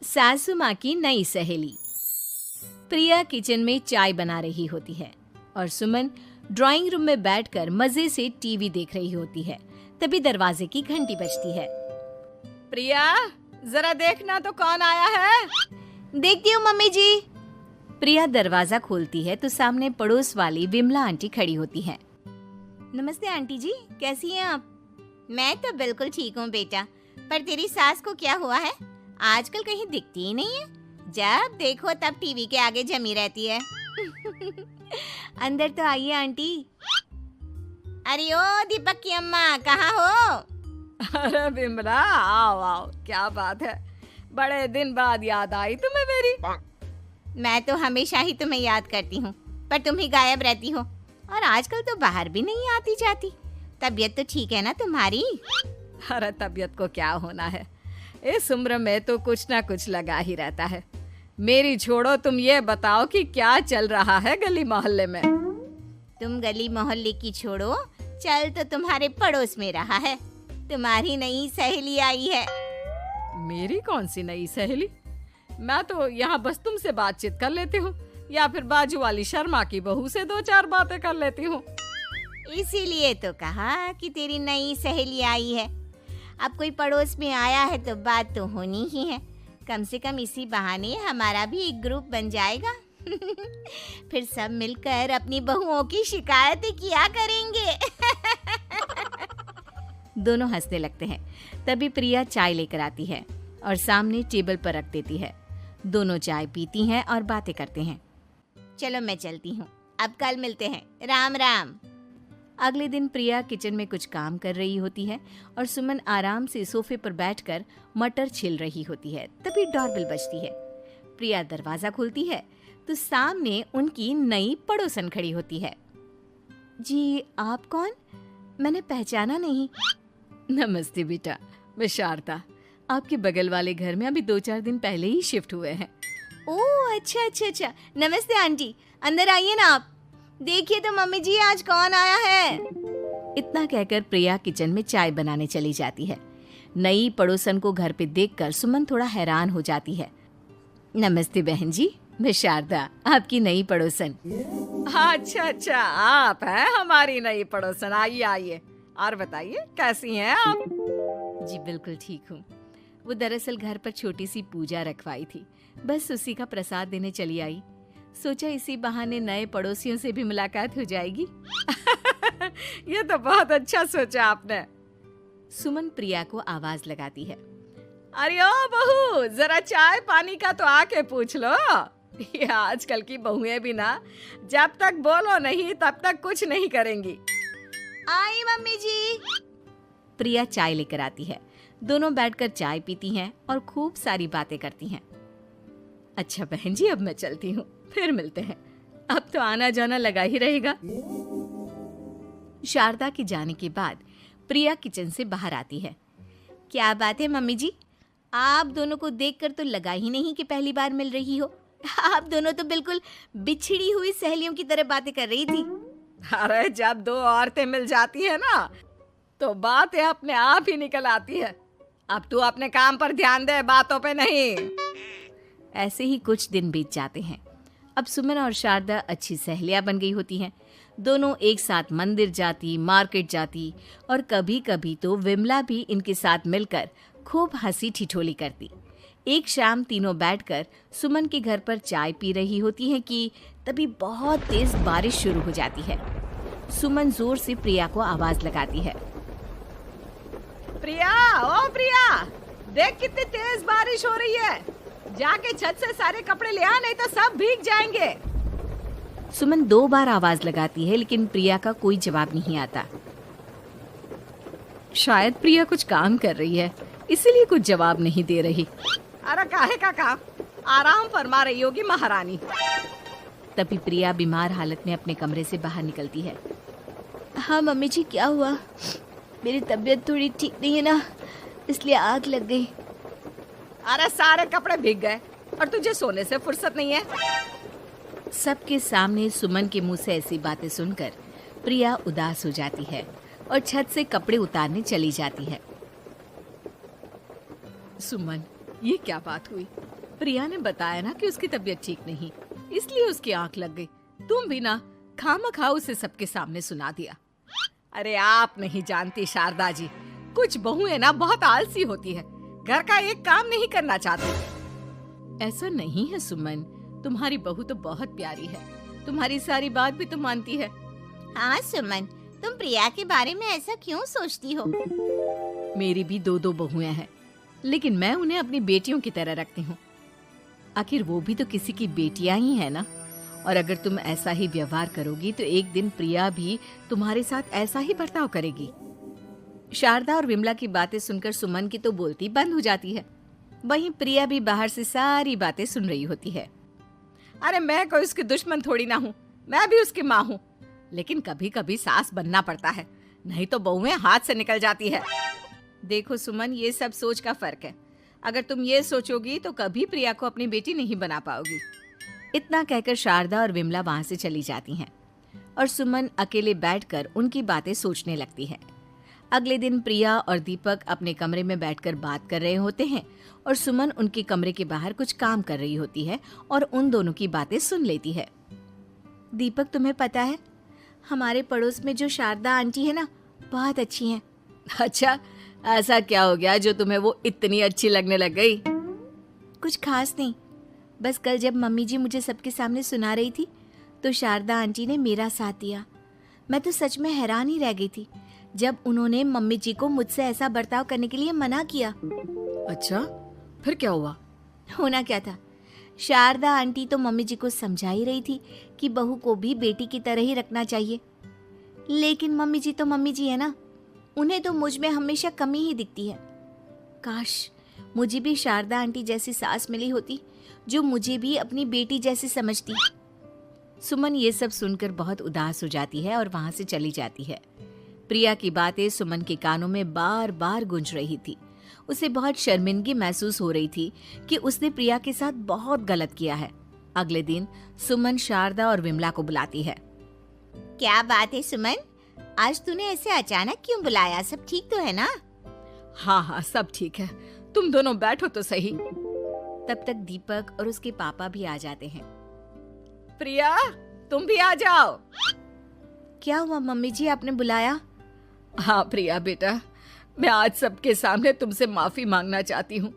सासू माँ की नई सहेली। प्रिया किचन में चाय बना रही होती है और सुमन ड्राइंग रूम में बैठकर मजे से टीवी देख रही होती है। तभी दरवाजे की घंटी बजती है। प्रिया, जरा देखना तो कौन आया है। देखती हूँ मम्मी जी। प्रिया दरवाजा खोलती है तो सामने पड़ोस वाली विमला आंटी खड़ी होती है। नमस्ते आंटी जी, कैसी हैं आप? मैं तो बिल्कुल ठीक हूँ बेटा, पर तेरी सास को क्या हुआ है? आजकल कहीं दिखती ही नहीं है। जब देखो तब टीवी के आगे जमी रहती है। अंदर तो आइए आंटी। अरे ओ दीपक की अम्मा, कहाँ हो? अरे बिमला, आओ आओ, क्या बात है, बड़े दिन बाद याद आई तुम्हें मेरी। मैं तो हमेशा ही तुम्हें याद करती हूँ, पर तुम ही गायब रहती हो और आजकल तो बाहर भी नहीं आती जाती। तबीयत तो ठीक है ना तुम्हारी? अरे तबीयत को क्या होना है, इस उम्र में तो कुछ ना कुछ लगा ही रहता है। मेरी छोड़ो, तुम ये बताओ कि क्या चल रहा है गली मोहल्ले में। तुम गली मोहल्ले की छोड़ो, चल तो तुम्हारे पड़ोस में रहा है। तुम्हारी नई सहेली आई है। मेरी कौन सी नई सहेली? मैं तो यहाँ बस तुमसे बातचीत कर लेती हूँ या फिर बाजू वाली शर्मा की बहू से दो चार बातें कर लेती हूँ। इसीलिए तो कहा कि तेरी नई सहेली आई है। अब कोई पड़ोस में आया है तो बात तो होनी ही है। कम से कम इसी बहाने हमारा भी एक ग्रुप बन जाएगा। फिर सब मिलकर अपनी बहुओं की शिकायतें किया करेंगे। दोनों हंसने लगते हैं। तभी प्रिया चाय लेकर आती है और सामने टेबल पर रख देती है। दोनों चाय पीती हैं और बातें करते हैं। चलो मैं चलती हूँ, अब कल मिलते हैं। राम राम। अगले दिन प्रिया किचन में कुछ काम कर रही होती है और सुमन आराम से सोफे पर बैठकर मटर छिल रही होती है। तभी डोरबेल बजती है। प्रिया दरवाजा खोलती है तो सामने उनकी नई पड़ोसन खड़ी होती है। जी, आप कौन? मैंने पहचाना नहीं। नमस्ते बेटा, मैं शारदा, आपके बगल वाले घर में अभी 2-4 दिन पहले ही शिफ्ट हुए हैं। ओह अच्छा। नमस्ते आंटी, अंदर आइए ना आप। देखिए तो मम्मी जी, आज कौन आया है। इतना कहकर प्रिया किचन में चाय बनाने चली जाती है। नई पड़ोसन को घर पे देखकर सुमन थोड़ा हैरान हो जाती है। नमस्ते बहन जी, मैं शारदा, आपकी नई पड़ोसन। अच्छा, आप हैं हमारी नई पड़ोसन। आइए आइए, और बताइए कैसी हैं आप? जी बिल्कुल ठीक हूँ। वो दरअसल घर पर छोटी सी पूजा रखवाई थी, बस उसी का प्रसाद देने चली आई। सोचा इसी बहाने नए पड़ोसियों से भी मुलाकात हो जाएगी। ये तो बहुत अच्छा सोचा आपने। सुमन प्रिया को आवाज लगाती है। अरे ओ बहू, जरा चाय पानी का तो आके पूछ लो। ये आजकल की बहुएं भी ना, जब तक बोलो नहीं तब तक कुछ नहीं करेंगी। आई मम्मी जी। प्रिया चाय लेकर आती है। दोनों बैठकर चाय पीती हैं और खूब सारी बातें करती हैं। अच्छा बहन जी, अब मैं चलती हूँ, फिर मिलते हैं। अब तो आना जाना लगा ही रहेगा। शारदा के जाने के बाद प्रिया किचन से बाहर आती है। क्या बात है मम्मी जी, आप दोनों को देखकर तो लगा ही नहीं कि पहली बार मिल रही हो। आप दोनों तो बिल्कुल बिछड़ी हुई सहेलियों की तरह बातें कर रही थी। अरे जब दो औरतें मिल जाती है ना, तो बातें अपने आप ही निकल आती है। अब तू अपने काम पर ध्यान दे, बातों पे नहीं। ऐसे ही कुछ दिन बीत जाते हैं। अब सुमन और शारदा अच्छी सहेलियां बन गई होती हैं। दोनों एक साथ मंदिर जाती, मार्केट जाती और कभी कभी तो विमला भी इनके साथ मिलकर खूब हंसी ठिठोली करती। एक शाम तीनों बैठकर सुमन के घर पर चाय पी रही होती हैं कि तभी बहुत तेज बारिश शुरू हो जाती है। सुमन जोर से प्रिया को आवाज लगाती है। प्रिया, ओ प्रिया, देख कितनी तेज बारिश हो रही है। जाके छत से सारे कपड़े ले आ, नहीं तो सब भीग जाएंगे। सुमन 2 बार आवाज लगाती है लेकिन प्रिया का कोई जवाब नहीं आता। शायद प्रिया कुछ काम कर रही है, इसीलिए कुछ जवाब नहीं दे रही। अरे काहे का काम, आराम फरमा रही होगी महारानी। तभी प्रिया बीमार हालत में अपने कमरे से बाहर निकलती है। हाँ मम्मी जी, क्या हुआ? मेरी तबीयत थोड़ी ठीक नहीं है ना, इसलिए आग लग गई। अरे सारे कपड़े भीग गए और तुझे सोने से फुर्सत नहीं है। सबके सामने सुमन के मुंह से ऐसी बातें सुनकर प्रिया उदास हो जाती है और छत से कपड़े उतारने चली जाती है। सुमन, ये क्या बात हुई? प्रिया ने बताया ना कि उसकी तबीयत ठीक नहीं, इसलिए उसकी आंख लग गई। तुम भी ना खामखा उसे सबके सामने सुना दिया। अरे आप नहीं जानती शारदा जी, कुछ बहुएं ना बहुत आलसी होती है, घर का एक काम नहीं करना चाहती। ऐसा नहीं है सुमन, तुम्हारी बहू तो बहुत प्यारी है, तुम्हारी सारी बात भी तो मानती है। हाँ सुमन, तुम प्रिया के बारे में ऐसा क्यों सोचती हो? मेरी भी दो बहुएं हैं, लेकिन मैं उन्हें अपनी बेटियों की तरह रखती हूँ। आखिर वो भी तो किसी की बेटियां ही है ना। और अगर तुम ऐसा ही व्यवहार करोगी तो एक दिन प्रिया भी तुम्हारे साथ ऐसा ही बर्ताव करेगी। शारदा और विमला की बातें सुनकर सुमन की तो बोलती बंद हो जाती है। वहीं प्रिया भी बाहर से सारी बातें सुन रही होती है। अरे मैं कोई उसकी दुश्मन थोड़ी ना हूँ, मैं भी उसकी माँ हूँ, लेकिन कभी कभी सास बनना पड़ता है, नहीं तो बहुएं हाथ से निकल जाती है। देखो सुमन, ये सब सोच का फर्क है। अगर तुम ये सोचोगी तो कभी प्रिया को अपनी बेटी नहीं बना पाओगी। इतना कहकर शारदा और विमला वहां से चली जाती हैं और सुमन अकेले बैठकर उनकी बातें सोचने लगती है। अगले दिन प्रिया और दीपक अपने कमरे में बैठकर बात कर रहे होते हैं और सुमन उनके कमरे के बाहर कुछ काम कर रही होती है और उन दोनों की बातें सुन लेती है। दीपक, तुम्हें पता है हमारे पड़ोस में जो शारदा आंटी है ना, बहुत अच्छी हैं। अच्छा, ऐसा क्या हो गया जो तुम्हें वो इतनी अच्छी लगने लग गई? कुछ खास नहीं, बस कल जब मम्मी जी मुझे सबके सामने सुना रही थी तो शारदा आंटी ने मेरा साथ दिया। मैं तो सच में हैरान ही रह गई थी जब उन्होंने मम्मी जी को मुझसे ऐसा बर्ताव करने के लिए मना किया। अच्छा, फिर क्या हुआ? होना क्या था, शारदा आंटी तो मम्मी जी को समझा ही रही थी कि बहू को भी बेटी की तरह ही रखना चाहिए, लेकिन मम्मी जी तो मम्मी जी है ना, उन्हें तो मुझ में हमेशा कमी ही दिखती है। काश मुझे भी शारदा आंटी जैसी सास मिली होती जो मुझे भी अपनी बेटी जैसी समझती। सुमन ये सब सुनकर बहुत उदास हो जाती है और वहां से चली जाती है। प्रिया की बातें सुमन के कानों में बार बार गूंज रही थी। उसे बहुत शर्मिंदगी महसूस हो रही थी कि उसने प्रिया के साथ बहुत गलत किया है। अगले दिन सुमन शारदा और विमला को बुलाती है। क्या बात है सुमन, आज तूने ऐसे अचानक क्यों बुलाया? सब ठीक तो है ना? हाँ, सब ठीक है, तुम दोनों बैठो तो सही। तब तक दीपक और उसके पापा भी आ जाते हैं। प्रिया, तुम भी आ जाओ। क्या हुआ मम्मी जी, आपने बुलाया? हाँ प्रिया बेटा, मैं आज सबके सामने तुमसे माफी मांगना चाहती हूँ।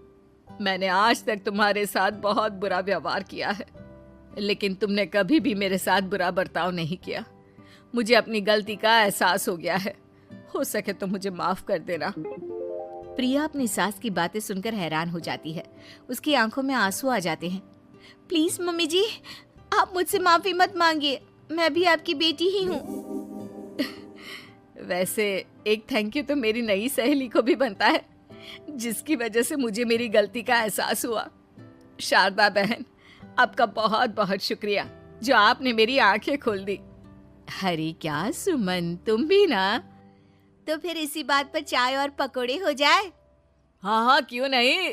मैंने आज तक तुम्हारे साथ बहुत बुरा व्यवहार किया है, लेकिन तुमने कभी भी मेरे साथ बुरा बर्ताव नहीं किया। मुझे अपनी गलती का एहसास हो गया है, हो सके तो मुझे माफ कर देना। प्रिया अपनी सास की बातें सुनकर हैरान हो जाती है। उसकी आंखों में आंसू आ जाते हैं। प्लीज मम्मी जी, आप मुझसे माफी मत मांगिए, मैं भी आपकी बेटी ही हूँ। वैसे एक थैंक यू तो मेरी नई सहेली को भी बनता है, जिसकी वजह से मुझे मेरी गलती का एहसास हुआ। शारदा बहन, आपका बहुत बहुत शुक्रिया जो आपने मेरी आंखें खोल दी। अरे क्या सुमन, तुम भी ना। तो फिर इसी बात पर चाय और पकोड़े हो जाए? हाँ, क्यों नहीं।